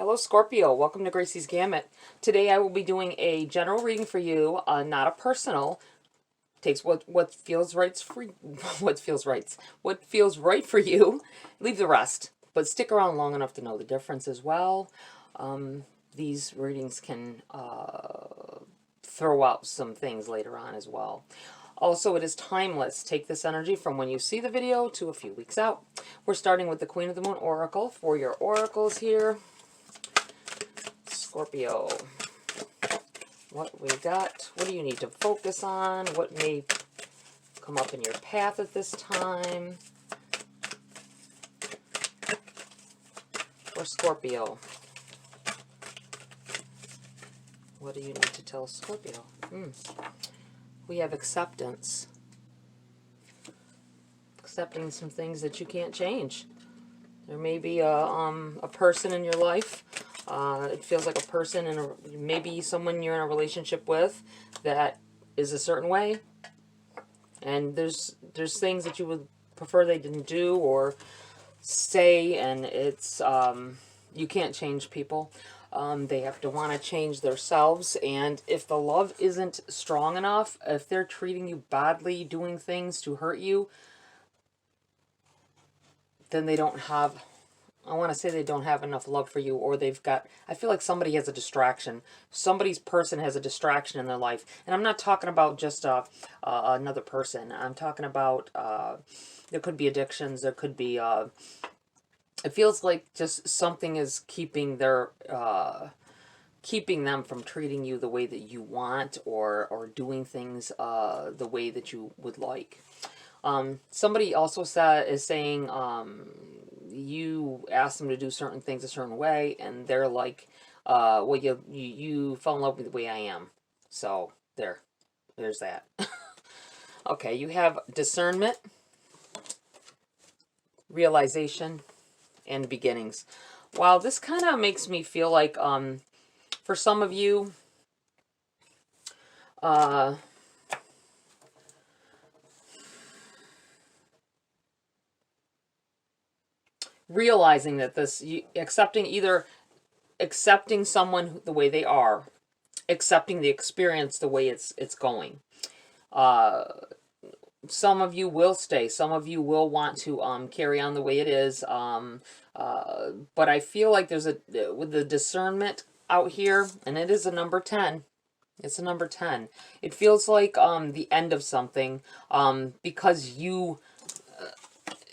Hello Scorpio, welcome to GRAYCI'S Gamut. Today I will be doing a general reading for you, not a personal. Takes what feels right for what feels right for you. Leave the rest, but stick around long enough to know the difference as well. These readings can throw out some things later on as well. Also, it is timeless. Take this energy from when you see the video to a few weeks out. We're starting with the Queen of the Moon Oracle for your oracles here. Scorpio, what we got? What do you need to focus on? What may come up in your path at this time? For Scorpio, what do you need to tell Scorpio? We have acceptance. Accepting some things that you can't change. There may be a person in your life. It feels like a person and maybe someone you're in a relationship with that is a certain way, and there's things that you would prefer they didn't do or say, and it's you can't change people. They have to want to change themselves, and if the love isn't strong enough, if they're treating you badly, doing things to hurt you, then they don't have, I want to say they don't have enough love for you, or they've got, I feel like somebody has a distraction. Somebody's person has a distraction in their life. And I'm not talking about just another person. I'm talking about, there could be addictions. There could be, it feels like just something is keeping their, keeping them from treating you the way that you want, or doing things the way that you would like. Somebody also is saying, you ask them to do certain things a certain way, and they're like, well, you fell in love with the way I am. So there's that. Okay, you have discernment, realization, and beginnings. Wow, this kind of makes me feel like, for some of you, realizing that either accepting someone the way they are, accepting the experience the way it's going. Some of you will stay. Some of you will want to carry on the way it is. But I feel like there's with the discernment out here, and it is a number 10. It's a number 10. It feels like the end of something, because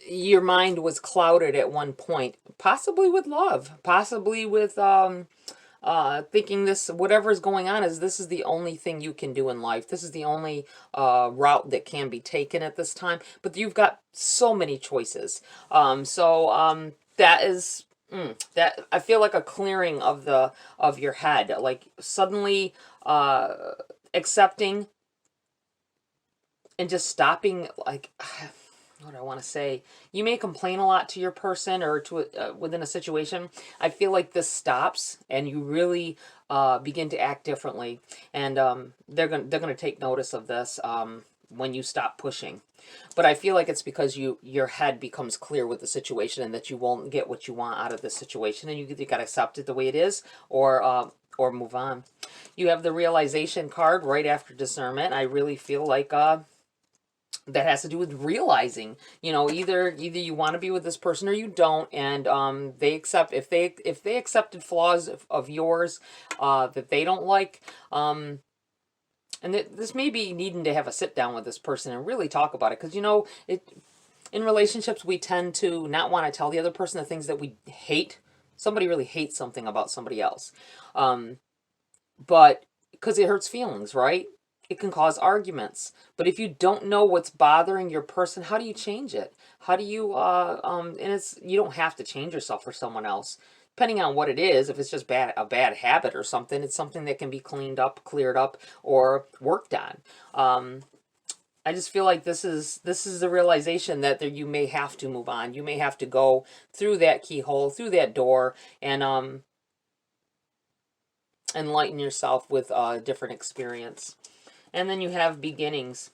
your mind was clouded at one point, possibly with love, possibly with thinking this, whatever is going on, this is the only thing you can do in life. This is the only route that can be taken at this time. But you've got so many choices. That is that, I feel like a clearing of your head, like suddenly accepting and just stopping, like, what do I want to say? You may complain a lot to your person or to within a situation. I feel like this stops, and you really begin to act differently, and they're gonna take notice of this when you stop pushing. But I feel like it's because your head becomes clear with the situation, and that you won't get what you want out of this situation, and you got to accept it the way it is, or move on. You have the realization card right after discernment. I really feel like that has to do with realizing, either you want to be with this person or you don't, and they accept, if they accepted flaws of yours that they don't like, and this may be needing to have a sit down with this person and really talk about it, because in relationships we tend to not want to tell the other person the things that we hate. Somebody really hates something about somebody else, but because it hurts feelings, right? It can cause arguments. But if you don't know what's bothering your person, how do you change it? How do you, and you don't have to change yourself for someone else. Depending on what it is, if it's just a bad habit or something, it's something that can be cleaned up, cleared up, or worked on. I just feel like this is the realization that you may have to move on. You may have to go through that keyhole, through that door, and enlighten yourself with a different experience. And then you have beginnings,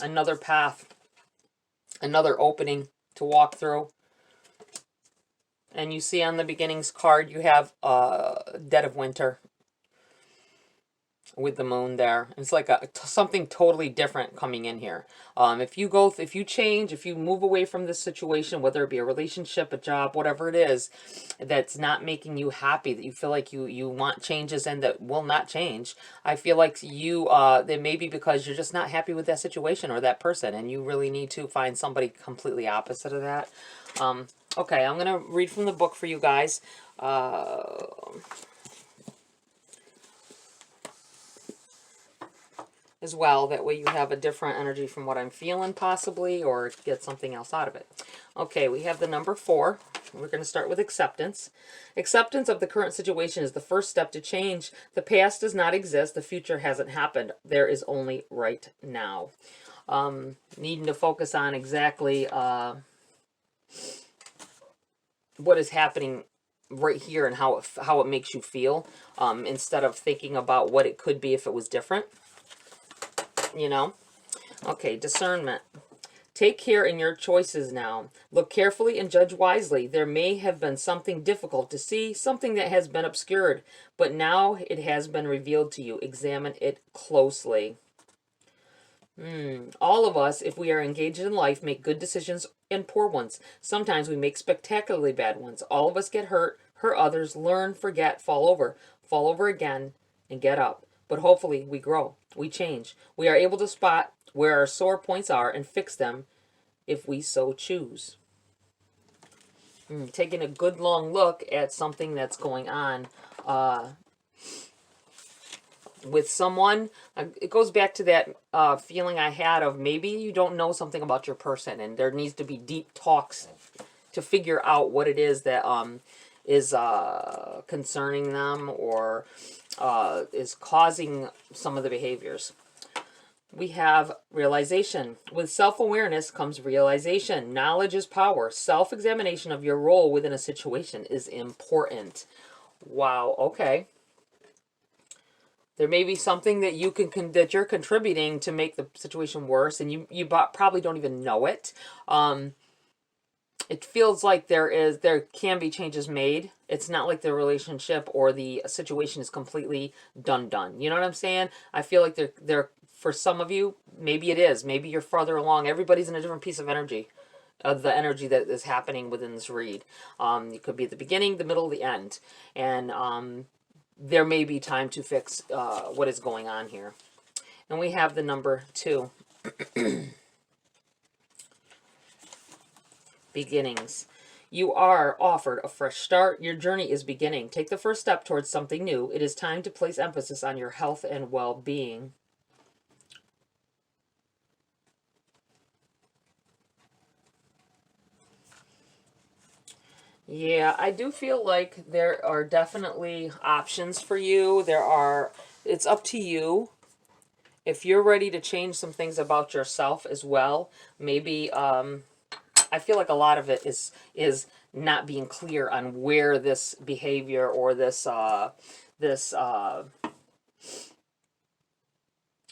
another path, another opening to walk through. And you see on the beginnings card, you have Dead of Winter with the moon there. It's like something totally different coming in here. If you change, if you move away from this situation, whether it be a relationship, a job, whatever it is, that's not making you happy, that you feel like you want changes and that will not change, I feel like that may be because you're just not happy with that situation or that person, and you really need to find somebody completely opposite of that. Okay, I'm going to read from the book for you guys. As well, that way you have a different energy from what I'm feeling possibly, or get something else out of it. Okay, we have the number 4. We're going to start with acceptance. Acceptance of the current situation is the first step to change. The past does not exist. The future hasn't happened. There is only right now. Needing to focus on exactly what is happening right here and how it makes you feel, instead of thinking about what it could be if it was different. You know? Okay, discernment. Take care in your choices now. Look carefully and judge wisely. There may have been something difficult to see, something that has been obscured, but now it has been revealed to you. Examine it closely. All of us, if we are engaged in life, make good decisions and poor ones. Sometimes we make spectacularly bad ones. All of us get hurt others, learn, forget, fall over again, and get up. But hopefully we grow, we change. We are able to spot where our sore points are and fix them if we so choose. Taking a good long look at something that's going on with someone. It goes back to that feeling I had of maybe you don't know something about your person, and there needs to be deep talks to figure out what it is that is concerning them, or is causing some of the behaviors. We have realization. With self-awareness comes realization. Knowledge is power. Self-examination of your role within a situation is important. Wow, okay. There may be something that that you're contributing to make the situation worse, and you probably don't even know it. It feels like there can be changes made. It's not like the relationship or the situation is completely done. You know what I'm saying? I feel like they're for some of you, maybe it is. Maybe you're farther along. Everybody's in a different piece of energy, of the energy that is happening within this read. It could be at the beginning, the middle, the end. And there may be time to fix what is going on here. And we have the number 2. Beginnings. You are offered a fresh start. Your journey is beginning. Take the first step towards something new. It is time to place emphasis on your health and well-being. Yeah, I do feel like there are definitely options for you. It's up to you. If you're ready to change some things about yourself as well, maybe, I feel like a lot of it is not being clear on where this behavior or this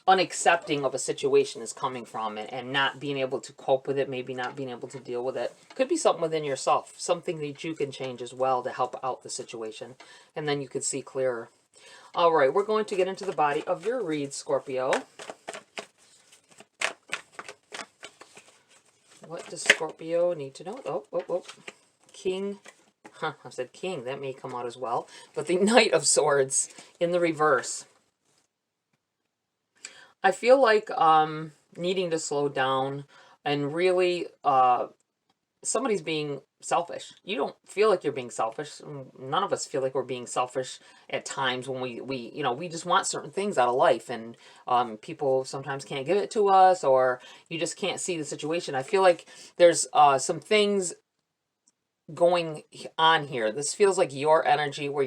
unaccepting of a situation is coming from, and not being able to cope with it, maybe not being able to deal with it. Could be something within yourself, something that you can change as well to help out the situation, and then you could see clearer. All right, we're going to get into the body of your read, Scorpio. What does Scorpio need to know? Oh. King. I said king. That may come out as well. But the Knight of Swords in the reverse. I feel like needing to slow down and really somebody's being selfish. You don't feel like you're being selfish. None of us feel like we're being selfish at times when we just want certain things out of life, and people sometimes can't give it to us, or you just can't see the situation. I feel like there's some things going on here. This feels like your energy where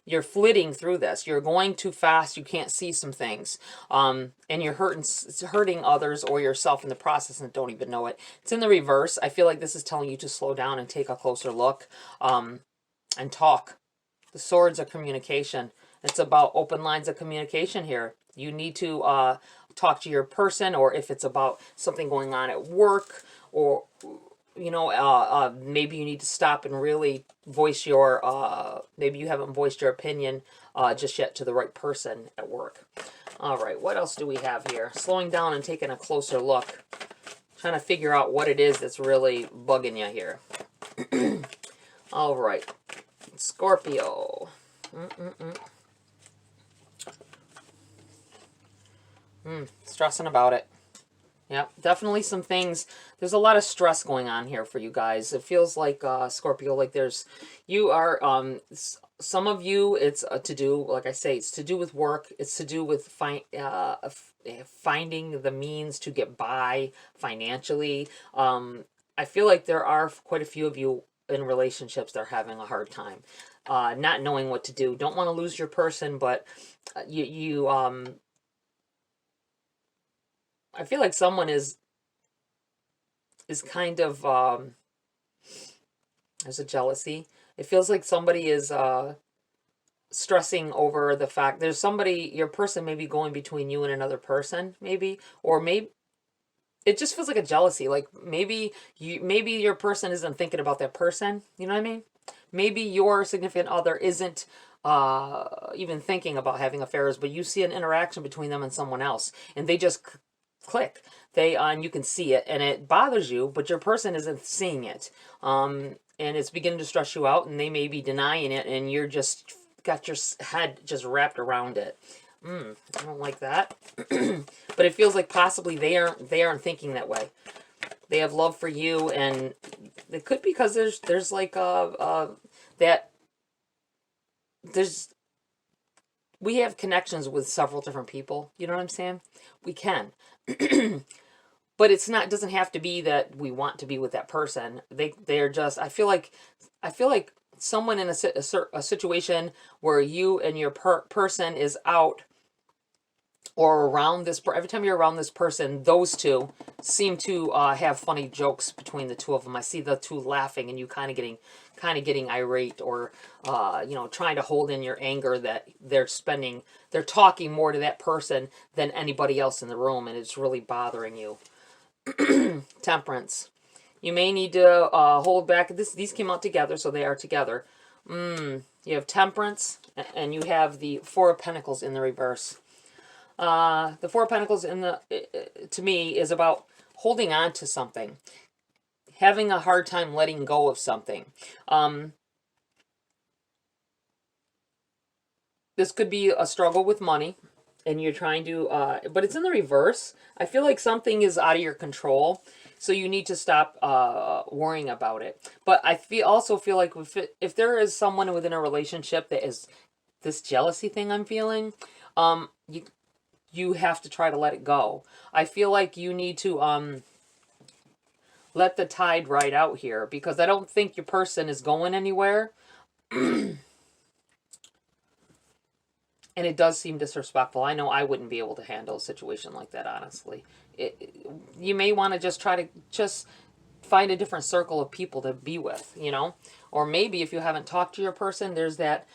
you're flitting through this. You're going too fast. You can't see some things. And you're hurting others or yourself in the process and don't even know it. It's in the reverse. I feel like this is telling you to slow down and take a closer look, and talk. The swords are communication. It's about open lines of communication here. You need to talk to your person, or if it's about something going on at work, or you know, maybe you need to stop and really voice your, maybe you haven't voiced your opinion just yet to the right person at work. All right, what else do we have here? Slowing down and taking a closer look. Trying to figure out what it is that's really bugging you here. All right, Scorpio. Stressing about it. Yeah, definitely some things. There's a lot of stress going on here for you guys. It feels like, Scorpio, like you are, some of you, it's to do, like I say, it's to do with work. It's to do with finding the means to get by financially. I feel like there are quite a few of you in relationships that are having a hard time, not knowing what to do. Don't want to lose your person, but I feel like someone is kind of, there's a jealousy. It feels like somebody is stressing over the fact there's somebody, your person may be going between you and another person, maybe, or maybe it just feels like a jealousy. Like maybe your person isn't thinking about that person. You know what I mean? Maybe your significant other isn't even thinking about having affairs, but you see an interaction between them and someone else, and they just click. And you can see it, and it bothers you, but your person isn't seeing it. And it's beginning to stress you out, and they may be denying it, and you're just got your head just wrapped around it. I don't like that. But it feels like possibly they aren't thinking that way. They have love for you, and it could be because there's like we have connections with several different people. You know what I'm saying? We can. But it doesn't have to be that we want to be with that person. They're just, I feel like someone in a situation where you and your person is out or around this, every time you're around this person, those two seem to have funny jokes between the two of them. I see the two laughing and you kind of getting irate, or trying to hold in your anger that they're talking more to that person than anybody else in the room, and it's really bothering you. Temperance. You may need to hold back. These came out together, so they are together. You have Temperance, and you have the Four of Pentacles in the reverse. The Four of Pentacles to me is about holding on to something, having a hard time letting go of something. This could be a struggle with money, and you're trying to, but it's in the reverse. I feel like something is out of your control, so you need to stop worrying about it. But I also feel like if there is someone within a relationship that is this jealousy thing I'm feeling, you have to try to let it go. I feel like you need to let the tide ride out here, because I don't think your person is going anywhere. And it does seem disrespectful. I know I wouldn't be able to handle a situation like that, honestly. You may want to just try to find a different circle of people to be with, Or maybe if you haven't talked to your person, there's that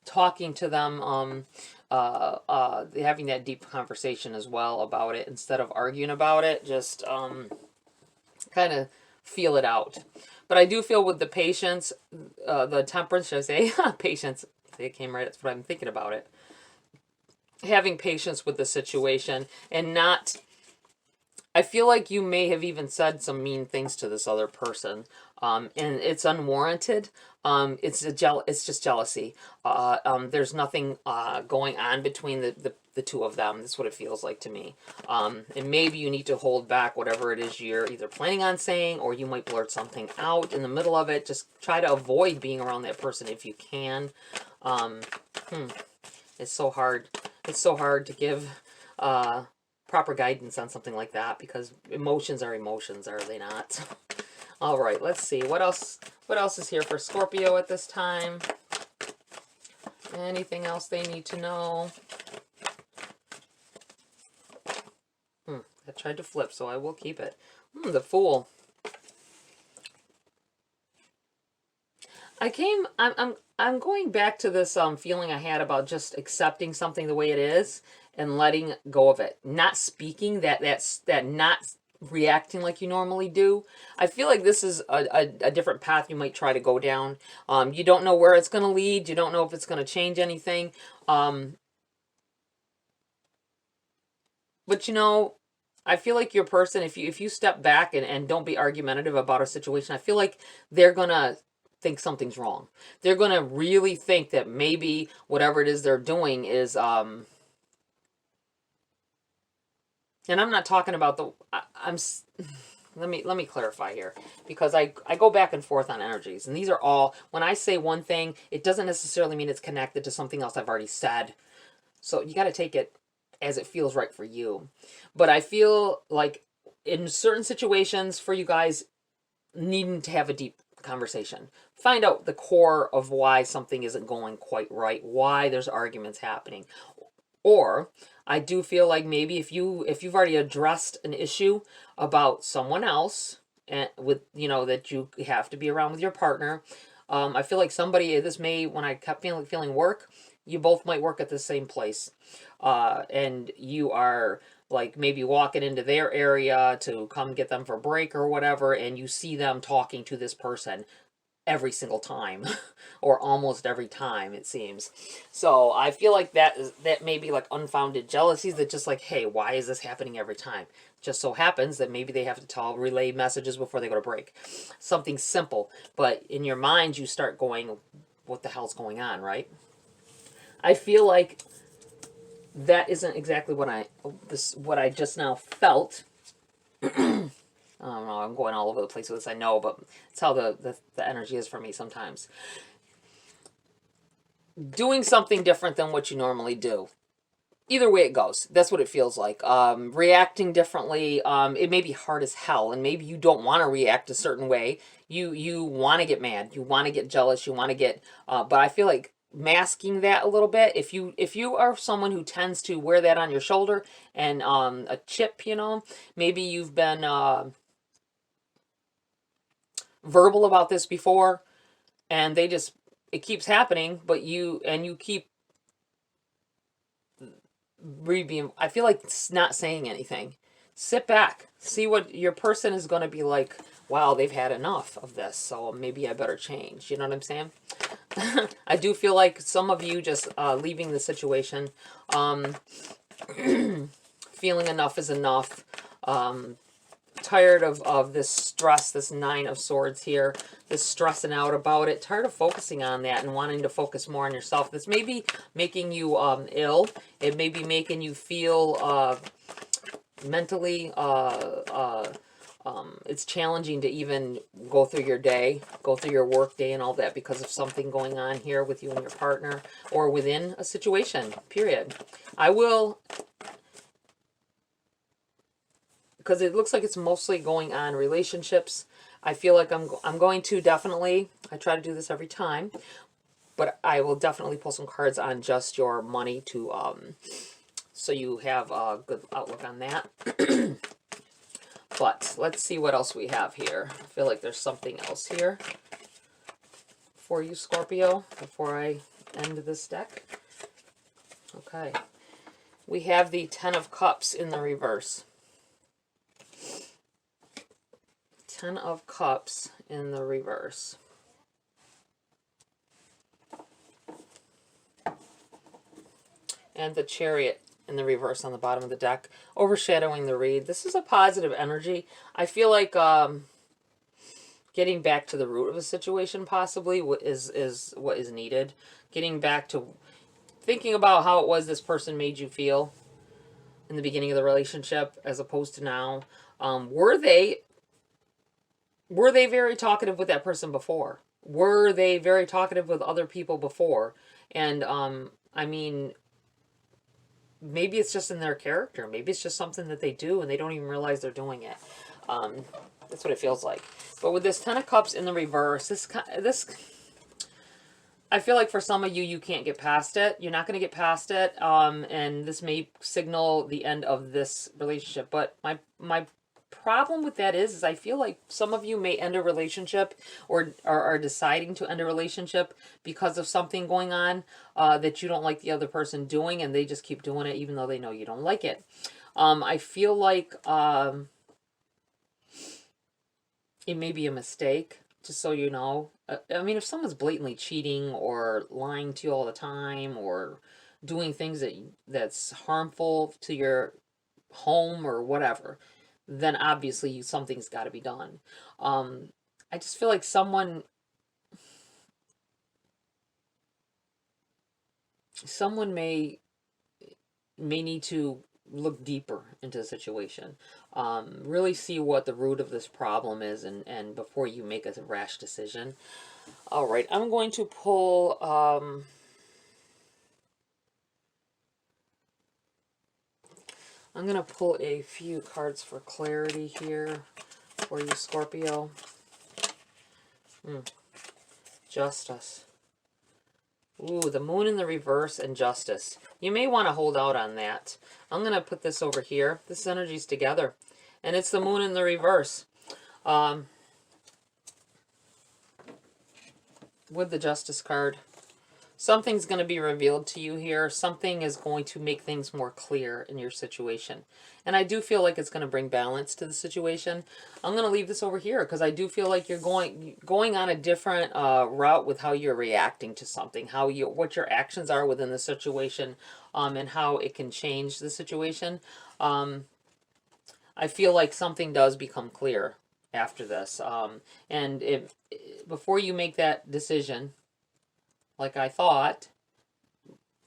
talking to them, having that deep conversation as well about it, instead of arguing about it. Just kind of feel it out. But I do feel with the patience, the temperance, should I say, patience, it came right, that's what I'm thinking about it. Having patience with the situation, and not, I feel like you may have even said some mean things to this other person, and it's unwarranted. It's just jealousy. There's nothing going on between the two of them. That's what it feels like to me. And maybe you need to hold back whatever it is you're either planning on saying, or you might blurt something out in the middle of it. Just try to avoid being around that person if you can. It's so hard. It's so hard to give proper guidance on something like that, because emotions are emotions, are they not? All right, let's see. What else is here for Scorpio at this time? Anything else they need to know? I tried to flip, so I will keep it. The Fool. I'm going back to this feeling I had about just accepting something the way it is and letting go of it. Not speaking, that reacting like you normally do. I feel like this is a different path you might try to go down. You don't know where it's going to lead. You don't know if it's going to change anything. But you know, I feel like your person, if you step back and don't be argumentative about a situation, I feel like they're gonna think something's wrong. They're gonna really think that maybe whatever it is they're doing is and I'm not talking about the I'm let me clarify here, because I go back and forth on energies, and these are all, when I say one thing, it doesn't necessarily mean it's connected to something else I've already said. So you got to take it as it feels right for you. But I feel like in certain situations for you guys needing to have a deep conversation, find out the core of why something isn't going quite right, why there's arguments happening. Or I do feel like maybe if you've already addressed an issue about someone else, and with, you know, that you have to be around with your partner, I feel like somebody, this may, when I kept feeling work, you both might work at the same place, and you are like maybe walking into their area to come get them for break or whatever, and you see them talking to this person every single time or almost every time, it seems. So I feel like that may be like unfounded jealousies, that just like, hey, why is this happening every time? Just so happens that maybe they have to relay messages before they go to break. Something simple, but in your mind you start going, what the hell's going on, right? I feel like that isn't exactly what I just now felt. I don't know, I'm going all over the place with this, I know, but it's how the energy is for me sometimes. Doing something different than what you normally do. Either way it goes, that's what it feels like. Reacting differently, it may be hard as hell, and maybe you don't want to react a certain way. You want to get mad, you want to get jealous, you want to get, but I feel like masking that a little bit. If you are someone who tends to wear that on your shoulder and a chip, you know, maybe you've been verbal about this before, and it keeps happening, but you keep being, I feel like it's not saying anything. Sit back, see what your person is going to be like. Wow, they've had enough of this, so maybe I better change. You know what I'm saying? I do feel like some of you just leaving the situation, feeling enough is enough. Tired of this stress, this Nine of Swords here, this stressing out about it, tired of focusing on that and wanting to focus more on yourself. This may be making you ill. It may be making you feel mentally, it's challenging to even go through your day, go through your work day and all that, because of something going on here with you and your partner, or within a situation, period. I will, because it looks like it's mostly going on relationships. I feel like I'm going to definitely, I try to do this every time, but I will definitely pull some cards on just your money to, so you have a good outlook on that. But let's see what else we have here. I feel like there's something else here for you, Scorpio, before I end this deck. Okay. We have the Ten of Cups in the reverse. Ten of Cups in the reverse. And the Chariot in the reverse on the bottom of the deck, overshadowing the read. This is a positive energy. I feel like getting back to the root of a situation possibly is what is needed. Getting back to thinking about how it was this person made you feel in the beginning of the relationship as opposed to now. Were they very talkative with that person before? Were they very talkative with other people before? And I mean, maybe it's just in their character. Maybe it's just something that they do and they don't even realize they're doing it. That's what it feels like. But with this Ten of Cups in the reverse, this I feel like for some of you, you can't get past it. You're not going to get past it. And this may signal the end of this relationship. But my problem with that is I feel like some of you may end a relationship or are deciding to end a relationship because of something going on that you don't like the other person doing, and they just keep doing it even though they know you don't like it. I feel like it may be a mistake, just so you know. I mean, if someone's blatantly cheating or lying to you all the time or doing things that's harmful to your home or whatever, then obviously something's got to be done. I just feel like someone may need to look deeper into the situation, really see what the root of this problem is, and before you make a rash decision. All right, I'm going to pull I'm going to pull a few cards for clarity here for you, Scorpio. Justice. Ooh, the moon in the reverse and justice. You may want to hold out on that. I'm going to put this over here. This energy's together. And it's the moon in the reverse. With the justice card. Something's going to be revealed to you here. Something is going to make things more clear in your situation. And I do feel like it's going to bring balance to the situation. I'm going to leave this over here because I do feel like you're going on a different route with how you're reacting to something, what your actions are within the situation, and how it can change the situation. I feel like something does become clear after this. And before you make that decision, like I thought,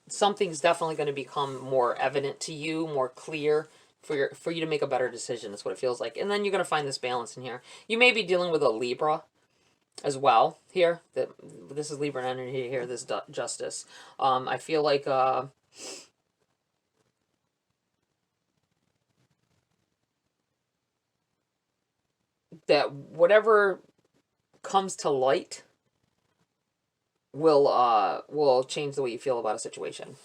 something's definitely going to become more evident to you, more clear for you to make a better decision. That's what it feels like. And then you're going to find this balance in here. You may be dealing with a Libra as well here. This is Libra energy here, this justice. I feel like that whatever comes to light will change the way you feel about a situation.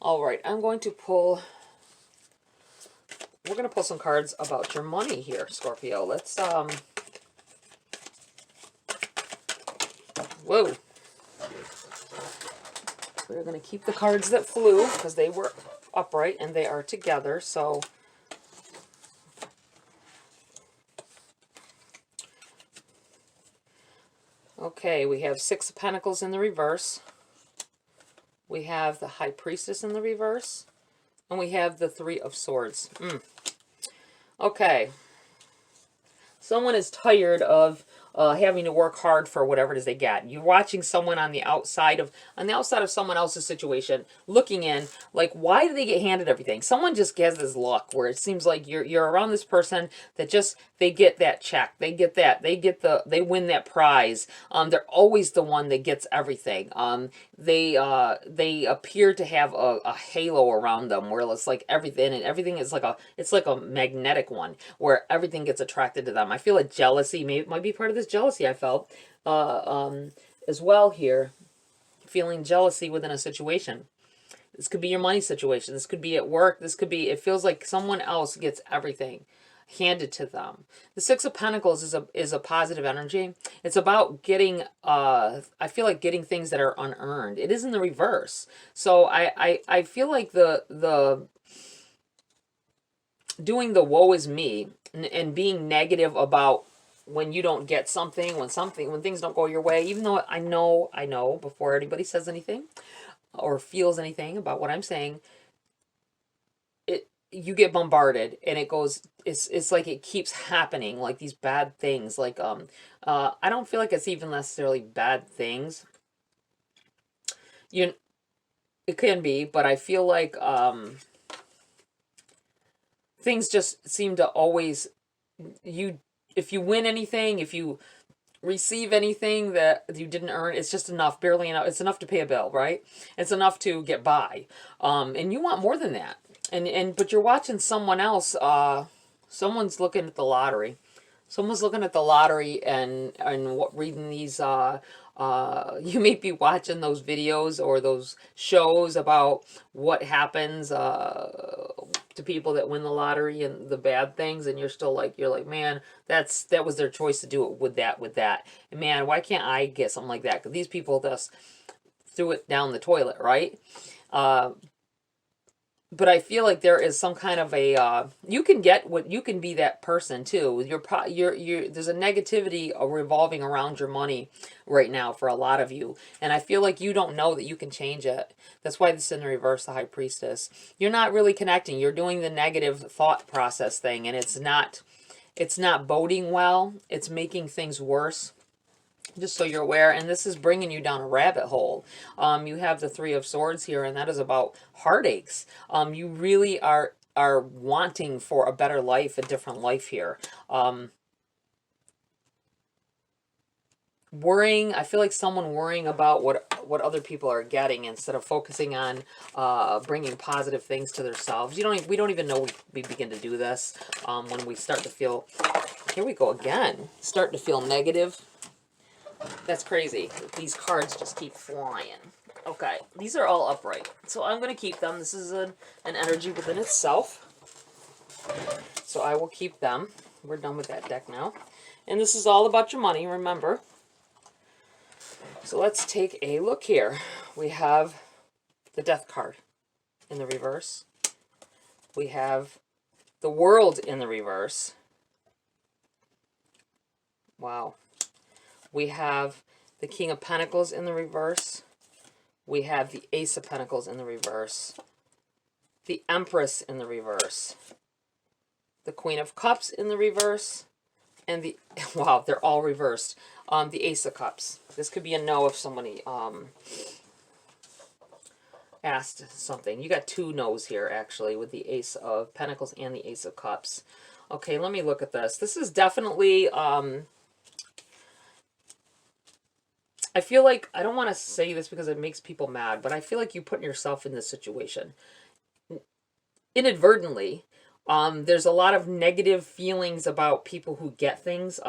All right, we're going to pull some cards about your money here, Scorpio. Let's whoa. We're going to keep the cards that flew because they were upright and they are together. So okay, we have Six of Pentacles in the reverse. We have the High Priestess in the reverse. And we have the Three of Swords. Okay. Someone is tired of having to work hard for whatever it is they get. You're watching someone on the outside of someone else's situation, looking in, like, why do they get handed everything? Someone just gets this luck where it seems like you're around this person that just, they get that check, they win that prize. They're always the one that gets everything. They appear to have a halo around them where it's like everything is like a magnetic one where everything gets attracted to them. I feel like jealousy might be part of this jealousy I felt as well here. Feeling jealousy within a situation. This could be your money situation. This could be at work. This could be, it feels like someone else gets everything handed to them. The Six of Pentacles is a positive energy. It's about getting, I feel like getting things that are unearned. It is in the reverse. So I feel like the doing the woe is me and being negative about when you don't get something, when things don't go your way, even though I know before anybody says anything or feels anything about what I'm saying, you get bombarded and it's like it keeps happening, like these bad things. Like I don't feel like it's even necessarily bad things. It can be, but I feel like things just seem to always, if you win anything, if you receive anything that you didn't earn, it's just enough, barely enough. It's enough to pay a bill, right? It's enough to get by. And you want more than that. But you're watching someone else, someone's looking at the lottery. Someone's looking at the lottery and reading these, you may be watching those videos or those shows about what happens to people that win the lottery and the bad things, and you're like, man, that was their choice to do it with that. And man, why can't I get something like that? Because these people just threw it down the toilet, right? but I feel like there is some kind of a you can get what you can be that person too. You're there's a negativity revolving around your money right now for a lot of you, and I feel like you don't know that you can change it. That's why this is in the reverse, the High Priestess. You're not really connecting. You're doing the negative thought process thing, and it's not boding well. It's making things worse, just so you're aware. And this is bringing you down a rabbit hole. You have the Three of Swords here, and that is about heartaches. You really are wanting for a better life, a different life here. Worrying, I feel like someone worrying about what other people are getting instead of focusing on bringing positive things to themselves. We don't even know we begin to do this when we start to feel, here we go again, start to feel negative. That's crazy. These cards just keep flying. Okay, these are all upright, so I'm going to keep them. This is an energy within itself, so I will keep them. We're done with that deck now. And this is all about your money, remember. So let's take a look here. We have the Death card in the reverse. We have the World in the reverse. Wow. We have the King of Pentacles in the reverse. We have the Ace of Pentacles in the reverse. The Empress in the reverse. The Queen of Cups in the reverse. And the, wow, they're all reversed. The Ace of Cups. This could be a no if somebody asked something. You got two no's here, actually, with the Ace of Pentacles and the Ace of Cups. Okay, let me look at this. This is definitely... I feel like, I don't want to say this because it makes people mad, but I feel like you putting yourself in this situation inadvertently. There's a lot of negative feelings about people who get things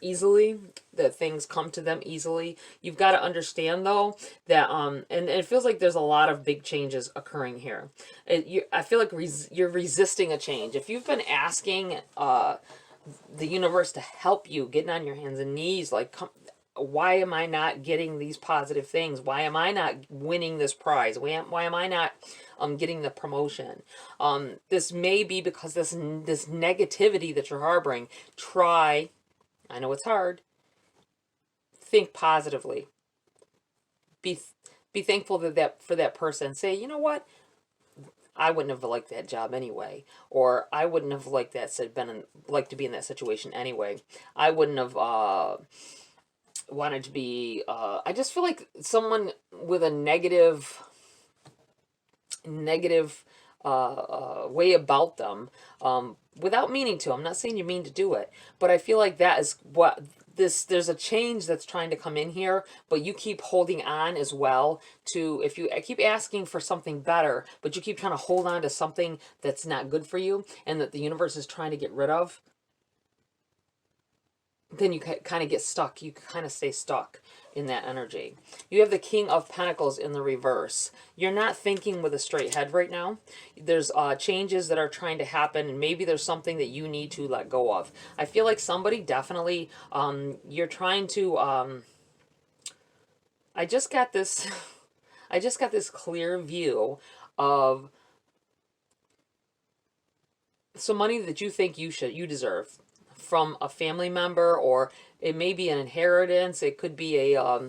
easily, that things come to them easily. You've got to understand, though, that, and it feels like there's a lot of big changes occurring here. I feel like you're resisting a change. If you've been asking the universe to help you, getting on your hands and knees, like, why am I not getting these positive things? Why am I not winning this prize? Why am I not getting the promotion? This may be because this negativity that you're harboring. Try, I know it's hard, think positively. Be thankful for that person. Say, you know what? I wouldn't have liked that job anyway, or I wouldn't have liked that like to be in that situation anyway. I wouldn't have wanted to be, I just feel like someone with a negative way about them, without meaning to. I'm not saying you mean to do it, but I feel like that is what there's a change that's trying to come in here, but you keep holding on as well to, if you keep asking for something better, but you keep trying to hold on to something that's not good for you and that the universe is trying to get rid of, then you kind of get stuck. You kind of stay stuck in that energy. You have the King of Pentacles in the reverse. You're not thinking with a straight head right now. There's changes that are trying to happen, and maybe there's something that you need to let go of. I feel like somebody definitely, you're trying to, I just got this, I just got this clear view of some money that you think you deserve from a family member, or it may be an inheritance. It could be a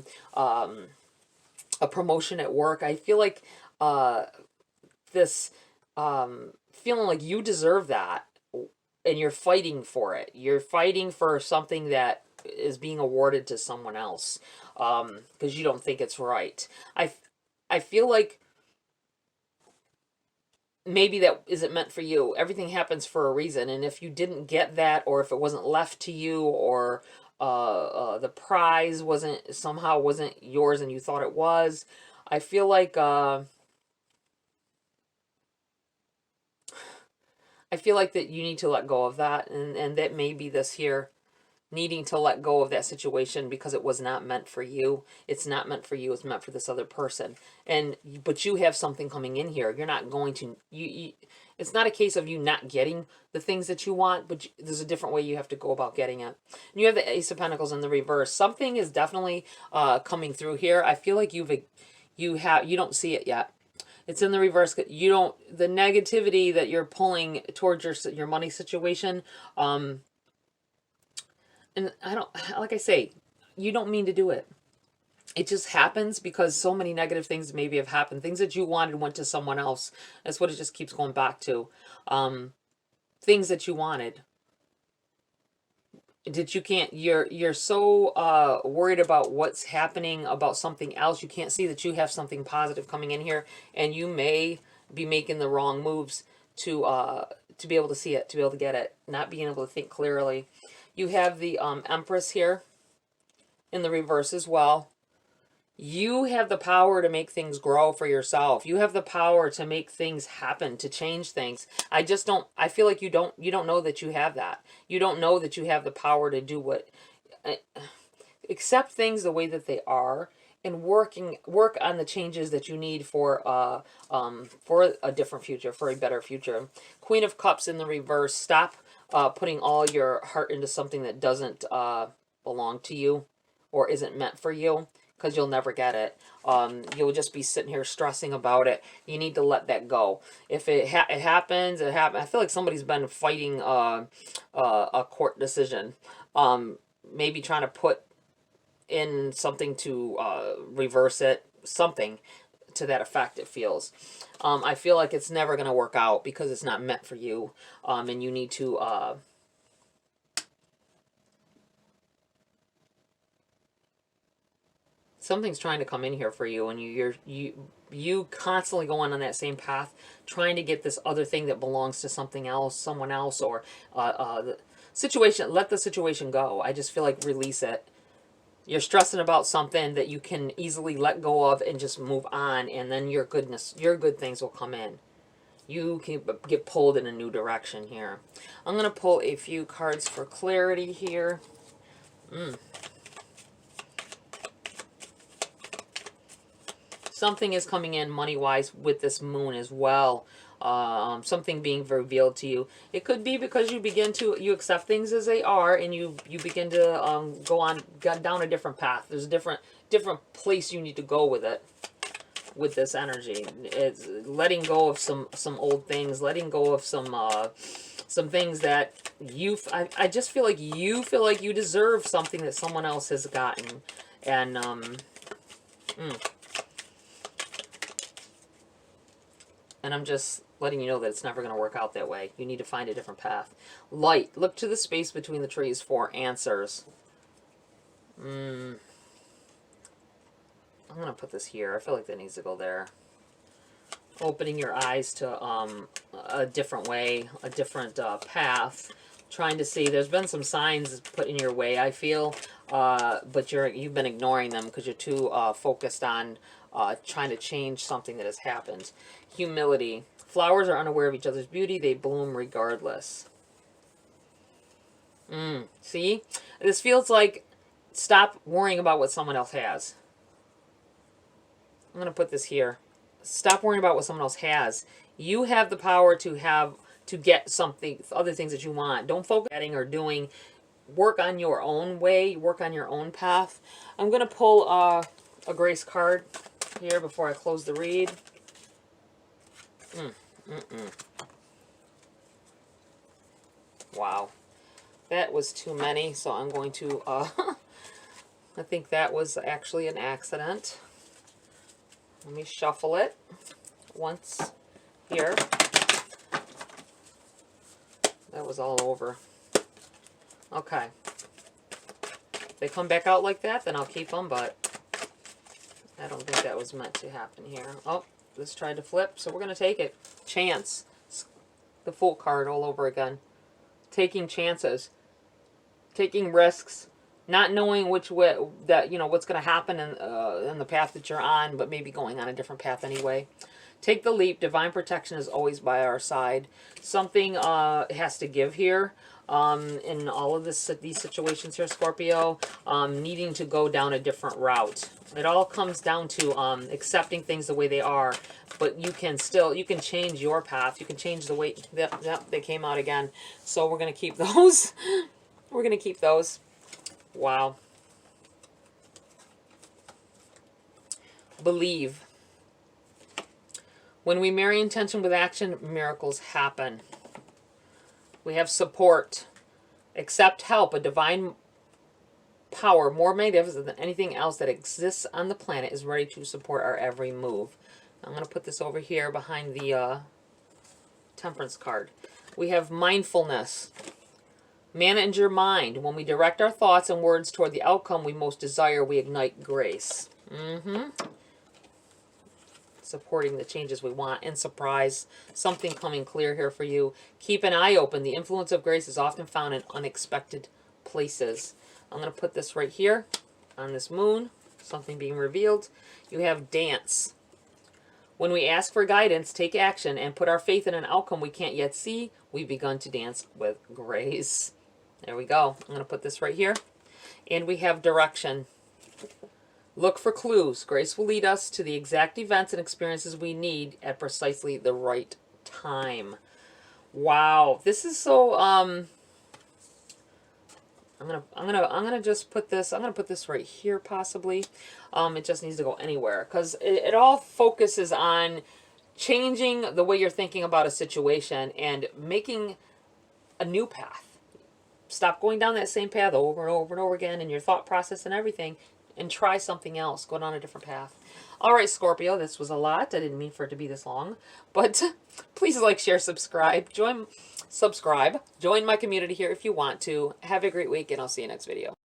promotion at work. I feel like this feeling like you deserve that, and you're fighting for it. You're fighting for something that is being awarded to someone else because you don't think it's right. I feel like maybe that isn't meant for you. Everything happens for a reason, and if you didn't get that, or if it wasn't left to you, or the prize somehow wasn't yours and you thought it was, I feel like that you need to let go of that, and that may be this here, needing to let go of that situation because it was not meant for you. It's not meant for you. It's meant for this other person. But you have something coming in here. You're not going to, it's not a case of you not getting the things that you want, but there's a different way you have to go about getting it. And you have the Ace of Pentacles in the reverse. Something is definitely coming through here. I feel like you don't see it yet. It's in the reverse. You don't, the negativity that you're pulling towards your money situation, and I don't, like I say, you don't mean to do it. It just happens because so many negative things maybe have happened. Things that you wanted went to someone else. That's what it just keeps going back to. Things that you wanted. That you can't, you're so worried about what's happening about something else. You can't see that you have something positive coming in here, and you may be making the wrong moves to be able to see it, to be able to get it, not being able to think clearly. You have the Empress here in the reverse as well. You have the power to make things grow for yourself. You have the power to make things happen, to change things. I just don't, I feel like you don't know that you have that. You don't know that you have the power to do what, accept things the way that they are, and work on the changes that you need for a different future, for a better future. Queen of Cups in the reverse. Stop putting all your heart into something that doesn't belong to you or isn't meant for you, because you'll never get it. You'll just be sitting here stressing about it. You need to let that go. If it happens, it happens. I feel like somebody's been fighting a court decision. Maybe trying to put in something to reverse it. Something to that effect, it feels. I feel like it's never going to work out because it's not meant for you. And you need to... something's trying to come in here for you, and you constantly going on that same path, trying to get this other thing that belongs to something else, someone else, or the situation. Let the situation go. I just feel like release it. You're stressing about something that you can easily let go of and just move on, and then your good things will come in. You can get pulled in a new direction here. I'm going to pull a few cards for clarity here. Something is coming in money-wise with this moon as well. Something being revealed to you. It could be because you accept things as they are, and you begin to go down a different path. There's a different place you need to go with it, with this energy. It's letting go of some old things, letting go of some things that I just feel like you deserve something that someone else has gotten, and and I'm just letting you know that it's never going to work out that way. You need to find a different path. Light. Look to the space between the trees for answers. I'm going to put this here. I feel like that needs to go there. Opening your eyes to a different way, a different path. Trying to see. There's been some signs put in your way, I feel. But you've been ignoring them because you're too focused on trying to change something that has happened. Humility. Flowers are unaware of each other's beauty. They bloom regardless. See? This feels like stop worrying about what someone else has. I'm going to put this here. Stop worrying about what someone else has. You have the power to get something, other things that you want. Don't focus on or doing. Work on your own way. Work on your own path. I'm going to pull a Grace card here before I close the read. Wow. That was too many, so I'm going to, I think that was actually an accident. Let me shuffle it once here. That was all over. Okay. If they come back out like that, then I'll keep them, but I don't think that was meant to happen here. Oh, this tried to flip, so we're going to take it. Chance. The Fool card all over again. Taking chances. Taking risks. Not knowing which way, what's going to happen in the path that you're on, but maybe going on a different path anyway. Take the leap. Divine protection is always by our side. Something has to give here in all of these situations here, Scorpio. Needing to go down a different route. It all comes down to accepting things the way they are, but you can change your path. You can change the way. Yep, they came out again. So we're going to keep those. We're going to keep those. Wow. Believe. When we marry intention with action, miracles happen. We have support. Accept help. A divine power more magnificent than anything else that exists on the planet is ready to support our every move. I'm going to put this over here behind the Temperance card. We have mindfulness. Manage your mind. When we direct our thoughts and words toward the outcome we most desire, we ignite grace. Supporting the changes we want. And surprise, something coming clear here for you. Keep an eye open. The influence of grace is often found in unexpected places. I'm going to put this right here on this moon. Something being revealed. You have dance. When we ask for guidance, take action, and put our faith in an outcome we can't yet see, we've begun to dance with grace. There we go. I'm going to put this right here. And we have direction. Look for clues. Grace will lead us to the exact events and experiences we need at precisely the right time. Wow, this is so I'm gonna just put this. I'm gonna put this right here possibly. It just needs to go anywhere because it all focuses on changing the way you're thinking about a situation and making a new path. Stop going down that same path over and over and over again in your thought process and everything, and try something else. Go down a different path. All right, Scorpio, this was a lot. I didn't mean for it to be this long, but please like, share, subscribe. Join my community here if you want to. Have a great week, and I'll see you next video.